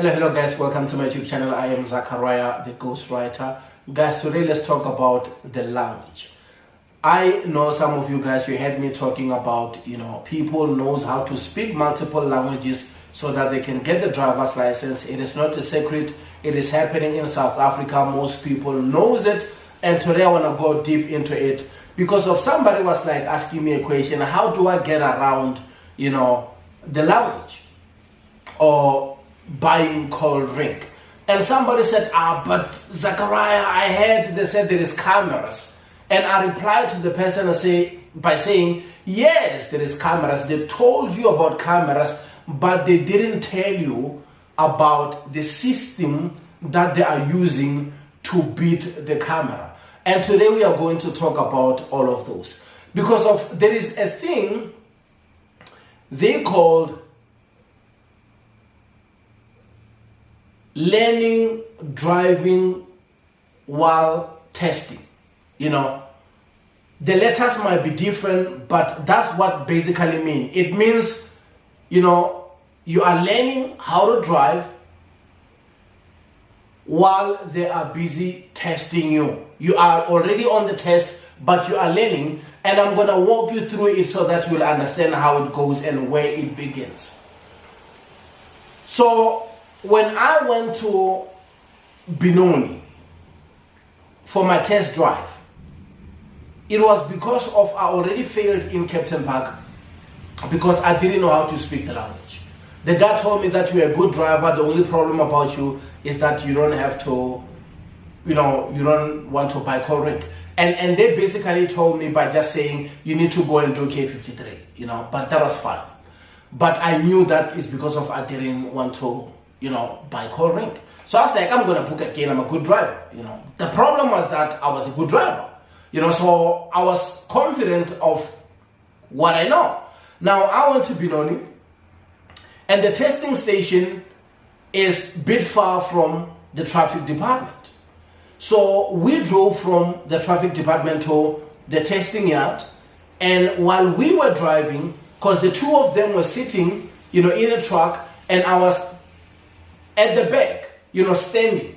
Hello guys, welcome to my YouTube channel. I am Zachariah, the ghostwriter. Guys, today let's talk about the language. I know some of you guys, you heard me talking about, people knows how to speak multiple languages so that they can get the driver's license. It is not a secret. It is happening in South Africa. Most people knows it. And today I want to go deep into it because of somebody was like asking me a question, how do I get around, the language or buying cold drink? And somebody said, but Zachariah, I heard they said there is cameras. And I replied to the person by saying, yes, there is cameras. They told you about cameras, but they didn't tell you about the system that they are using to beat the camera. And today we are going to talk about all of those. Because there is a thing they called learning driving while testing. The letters might be different, but that's what basically means. It means, you are learning how to drive while they are busy testing you. You are already on the test, but you are learning, and I'm going to walk you through it so that you'll understand how it goes and where it begins. So, when I went to Benoni for my test drive, it was because I already failed in Captain Park because I didn't know how to speak the language. The guy told me that you're a good driver. The only problem about you is that you don't have to, you don't want to buy cold drink. And they basically told me by just saying, you need to go and do k53, but that was fine. But I knew that it's because I didn't want to, buy cold drink. So I was like, I'm going to book again. I'm a good driver, The problem was that I was a good driver. So I was confident of what I know. Now I went to Benoni, and the testing station is a bit far from the traffic department. So we drove from the traffic department to the testing yard, and while we were driving, because the two of them were sitting, in a truck, and I was at the back, standing.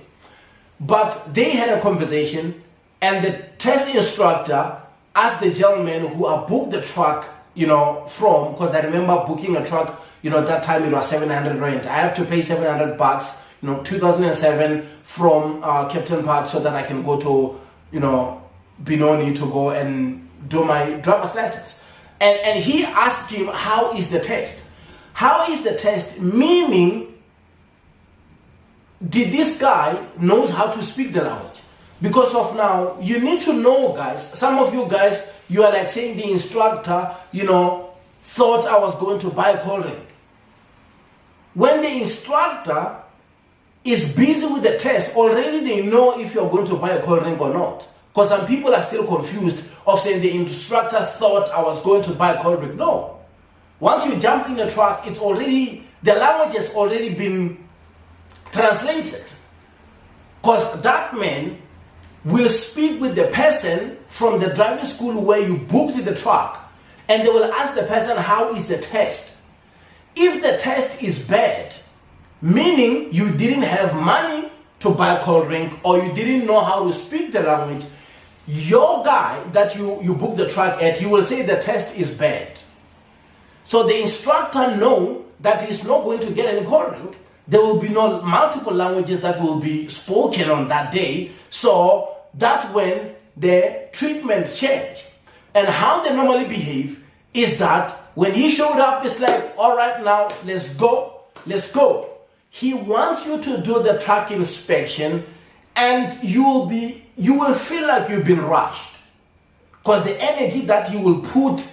But they had a conversation, and the test instructor asked the gentleman who I booked the truck, from, because I remember booking a truck, at that time it was 700 rand. I have to pay 700 bucks, 2007 from Captain Park so that I can go to, Benoni to go and do my driver's license. And he asked him, how is the test? How is the test? Meaning, did this guy knows how to speak the language? Because of now, you need to know, guys. Some of you guys, you are like saying the instructor, thought I was going to buy a cold drink. When the instructor is busy with the test, already they know if you're going to buy a cold drink or not. Because some people are still confused of saying the instructor thought I was going to buy a cold drink. No. Once you jump in a truck, the language has already been translated. Because that man will speak with the person from the driving school where you booked the truck, and they will ask the person, how is the test? If the test is bad, meaning you didn't have money to buy a cold drink or you didn't know how to speak the language, your guy that you booked the truck at, he will say the test is bad. So the instructor know that he's not going to get any cold drink. There will be no multiple languages that will be spoken on that day. So that's when the treatment change. And how they normally behave is that when he showed up, it's like, all right, now let's go. He wants you to do the truck inspection, and you will feel like you've been rushed. Because the energy that he will put,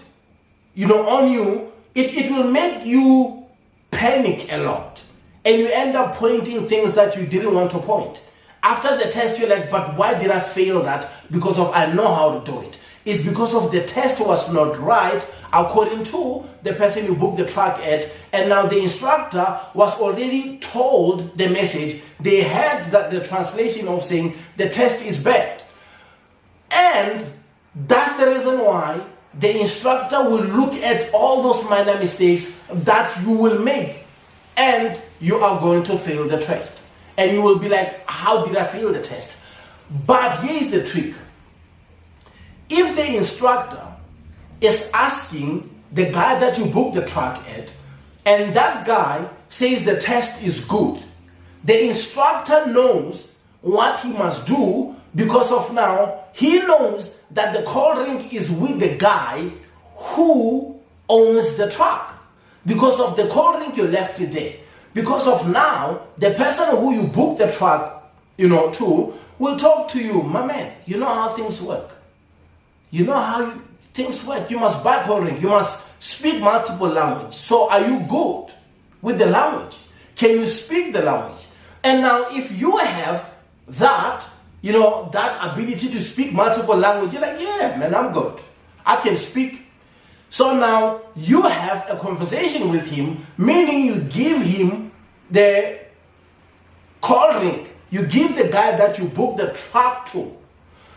on you, it will make you panic a lot. And you end up pointing things that you didn't want to point. After the test, you're like, but why did I fail that? Because I know how to do it. It's because of the test was not right according to the person you booked the truck at. And now the instructor was already told the message. They had the translation of saying the test is bad. And that's the reason why the instructor will look at all those minor mistakes that you will make and you are going to fail the test. And you will be like, how did I fail the test? But here's the trick. If the instructor is asking the guy that you booked the track at, and that guy says the test is good, the instructor knows what he must do, because of now he knows that the call ring is with the guy who owns the track. Because of the call ring, you left it there. Because of now, the person who you booked the track, to, will talk to you, my man, you know how things work. You know how things work. You must buy call ring. You must speak multiple language. So are you good with the language? Can you speak the language? And now if you have that, that ability to speak multiple language, you're like, yeah, man, I'm good. I can speak. So now you have a conversation with him, meaning you give him the call ring. You give the guy that you booked the track to.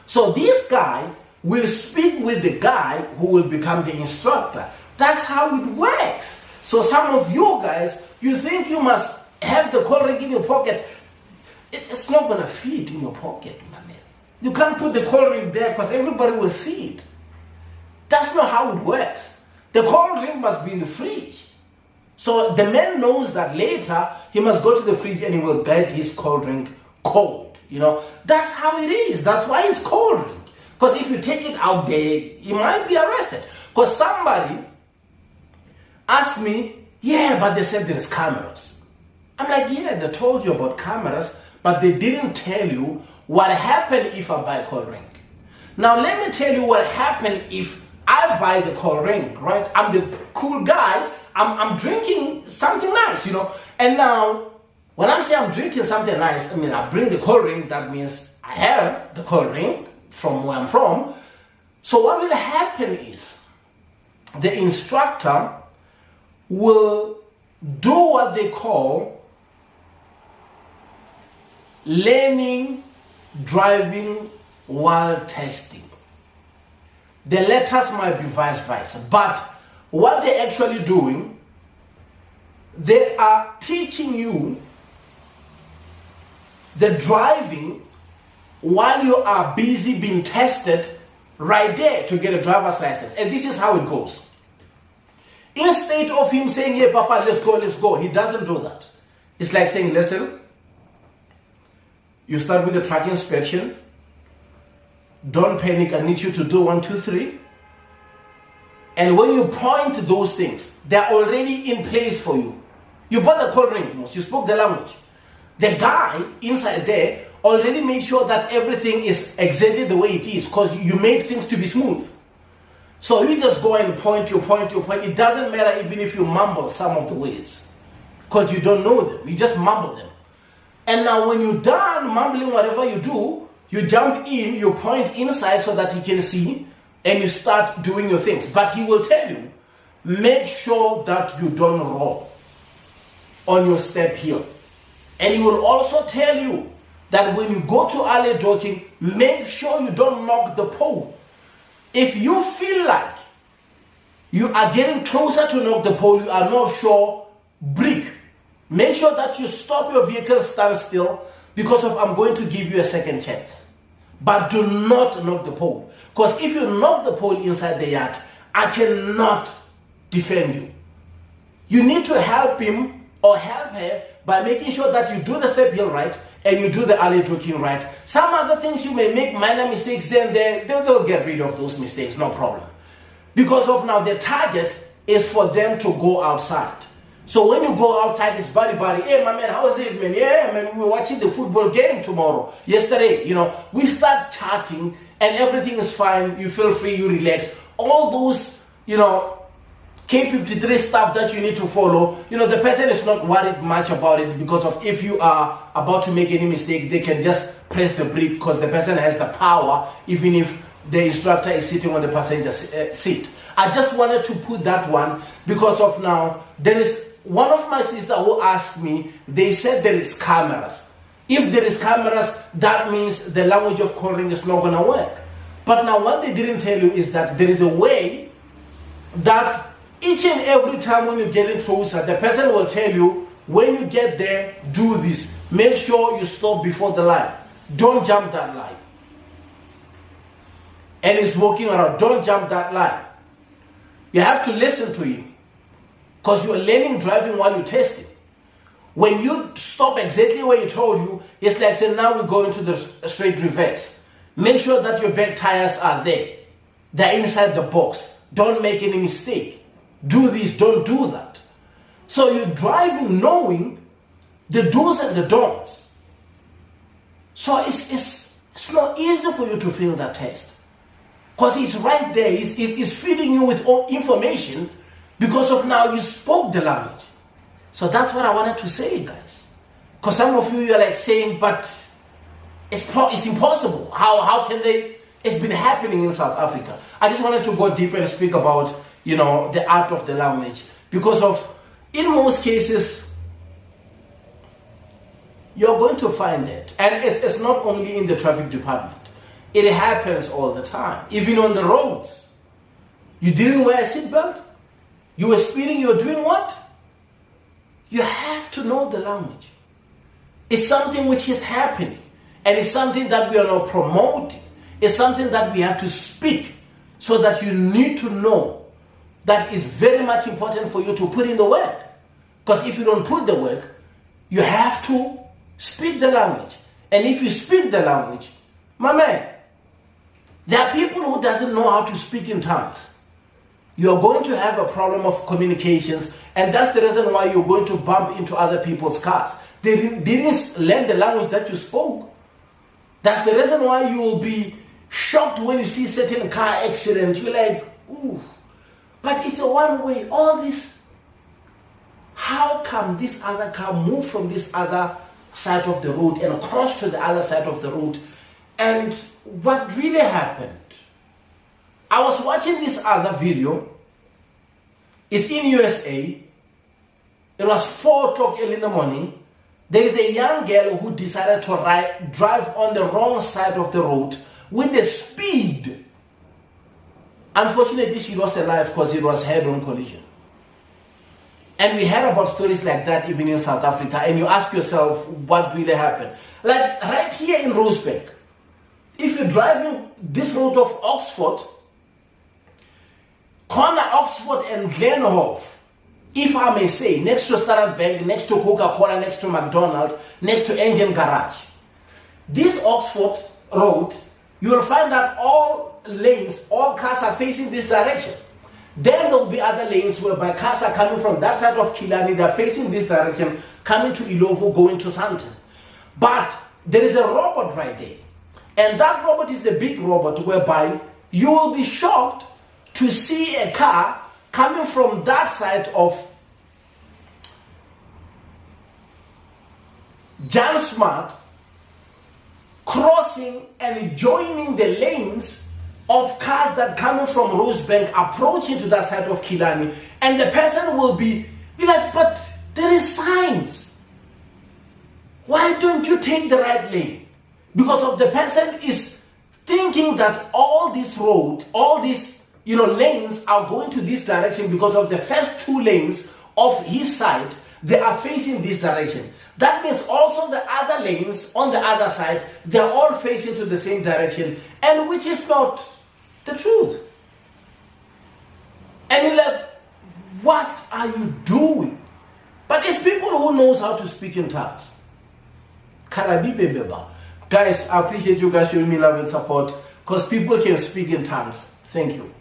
So this guy will speak with the guy who will become the instructor. That's how it works. So some of you guys, you think you must have the call ring in your pocket. It's not going to fit in your pocket, my man. You can't put the call ring there because everybody will see it. That's not how it works. The call ring must be in the fridge. So the man knows that later he must go to the fridge and he will get his call ring cold. That's how it is. That's why it's call ring. Because if you take it out there, you might be arrested. Because somebody asked me, yeah, but they said there's cameras. I'm like, yeah, they told you about cameras, but they didn't tell you what happened if I buy call ring. Now let me tell you what happened if I buy the call ring, right? I'm the cool guy. I'm drinking something nice, And now, when I'm saying I'm drinking something nice, I bring the call ring. That means I have the call ring from where I'm from. So what will happen is the instructor will do what they call learning driving while testing. The letters might be vice versa, but what they're actually doing, they are teaching you the driving while you are busy being tested right there to get a driver's license. And this is how it goes. Instead of him saying, yeah, Papa, let's go, he doesn't do that. It's like saying, listen, you start with the track inspection. Don't panic, I need you to do 1, 2, 3. And when you point to those things, they're already in place for you. You bought the call ring, you spoke the language. The guy inside there already made sure that everything is exactly the way it is, because you made things to be smooth. So you just go and point. It doesn't matter even if you mumble some of the words, because you don't know them. You just mumble them. And now when you're done mumbling whatever you do, you jump in, you point inside so that he can see, and you start doing your things. But he will tell you, make sure that you don't roll on your step hill. And he will also tell you that when you go to alley jogging, make sure you don't knock the pole. If you feel like you are getting closer to knock the pole, you are not sure, brake. Make sure that you stop your vehicle, stand still, because I'm going to give you a second chance. But do not knock the pole. Because if you knock the pole inside the yard, I cannot defend you. You need to help him or help her by making sure that you do the step hill right and you do the alley jogging right. Some other things you may make minor mistakes, then they'll get rid of those mistakes, no problem. Because of now the target is for them to go outside. So when you go outside, it's buddy. Hey, my man, how was it, man? Yeah, man, we were watching the football game yesterday. We start chatting and everything is fine. You feel free, you relax. All those, k53 stuff that you need to follow, the person is not worried much about it, because of if you are about to make any mistake, they can just press the brake because the person has the power, even if the instructor is sitting on the passenger seat. I just wanted to put that one because of now, there is one of my sisters who asked me, they said there is cameras. If there is cameras, that means the language of calling is not going to work. But now what they didn't tell you is that there is a way that each and every time when you're getting closer, the person will tell you When you get there, do this. Make sure you stop before the line. Don't jump that line. And he's walking around. Don't jump that line. You have to listen to him. Because you are learning driving while you're testing. When you stop exactly where he told you, it's like saying, now we go into the straight reverse. Make sure that your back tires are there. They're inside the box. Don't make any mistake. Do this, don't do that. So you're driving knowing the do's and the don'ts. So it's not easy for you to fail that test. Because it's right there. It's feeding you with all information because of now you spoke the language. So that's what I wanted to say, guys. Because some of you are like saying, but it's impossible. How can they? It's been happening in South Africa. I just wanted to go deeper and speak about, the art of the language. Because in most cases, you're going to find it. And it's not only in the traffic department. It happens all the time. Even on the roads. You didn't wear a seatbelt? You were speeding, you were doing what? You have to know the language. It's something which is happening. And it's something that we are not promoting. It's something that we have to speak. So that you need to know that it's very much important for you to put in the work. Because if you don't put the work, you have to speak the language. And if you speak the language, my man, there are people who doesn't know how to speak in tongues. You're going to have a problem of communications, and that's the reason why you're going to bump into other people's cars. They didn't learn the language that you spoke. That's the reason why you will be shocked when you see certain car accident. You're like, ooh. But it's a one-way. All this, how come this other car moved from this other side of the road and crossed to the other side of the road? And what really happened? I was watching this other video. It's in USA. It was 4 o'clock early in the morning. There is a young girl who decided to drive on the wrong side of the road with the speed. Unfortunately, she lost her life because it was head-on collision. And we heard about stories like that even in South Africa. And you ask yourself, what really happened? Like right here in Rosebank, if you're driving this road of Oxford, corner Oxford and Glenhof, if I may say, next to Standard Bank, next to Coca-Cola, next to McDonald's, next to Engine Garage. This Oxford road, you will find that all lanes, all cars are facing this direction. Then there will be other lanes whereby cars are coming from that side of Killarney, they're facing this direction, coming to Ilovo, going to Sandton. But there is a robot right there. And that robot is a big robot whereby you will be shocked to see a car coming from that side of Jan Smart, crossing and joining the lanes of cars that coming from Rosebank, approaching to that side of Killarney. And the person will be like, but there is signs. Why don't you take the right lane? Because of the person is thinking that all this road, all these lanes are going to this direction because of the first 2 lanes of his side, they are facing this direction. That means also the other lanes on the other side, they're all facing to the same direction, and which is not the truth. And you're like, what are you doing? But it's people who knows how to speak in tongues. Karabi bebeba. Guys, I appreciate you guys showing me love and support because people can speak in tongues. Thank you.